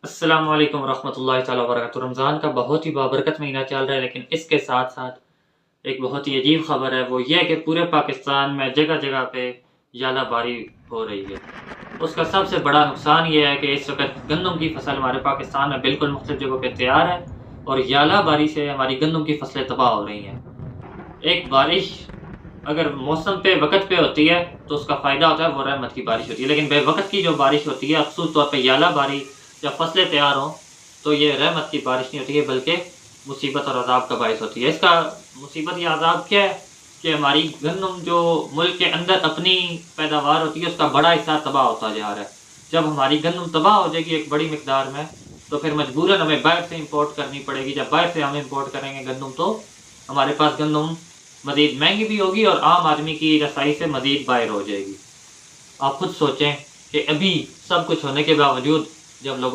السلام علیکم ورحمۃ اللہ تعالیٰ وبرکاتہ۔ رمضان کا بہت ہی بابرکت مہینہ چل رہا ہے، لیکن اس کے ساتھ ساتھ ایک بہت ہی عجیب خبر ہے، وہ یہ ہے کہ پورے پاکستان میں جگہ جگہ پہ ژالہ باری ہو رہی ہے۔ اس کا سب سے بڑا نقصان یہ ہے کہ اس وقت گندم کی فصل ہمارے پاکستان میں بالکل مختلف جگہوں پہ تیار ہے، اور ژالہ باری سے ہماری گندم کی فصلیں تباہ ہو رہی ہیں۔ ایک بارش اگر موسم پہ وقت پہ ہوتی ہے تو اس کا فائدہ ہوتا ہے، وہ رحمت کی بارش ہوتی ہے، لیکن بے وقت کی جو بارش ہوتی ہے، خصوص طور پہ ژالہ باری جب فصلیں تیار ہوں تو یہ رحمت کی بارش نہیں ہوتی ہے، بلکہ مصیبت اور عذاب کا باعث ہوتی ہے۔ اس کا مصیبت یا عذاب کیا ہے کہ ہماری گندم جو ملک کے اندر اپنی پیداوار ہوتی ہے، اس کا بڑا حصہ تباہ ہوتا جا رہا ہے۔ جب ہماری گندم تباہ ہو جائے گی ایک بڑی مقدار میں، تو پھر مجبوراً ہمیں باہر سے امپورٹ کرنی پڑے گی۔ جب باہر سے ہم امپورٹ کریں گے گندم، تو ہمارے پاس گندم مزید مہنگی بھی ہوگی اور عام آدمی کی رسائی سے مزید باہر ہو جائے گی۔ آپ خود سوچیں کہ ابھی سب کچھ ہونے کے باوجود جب لوگوں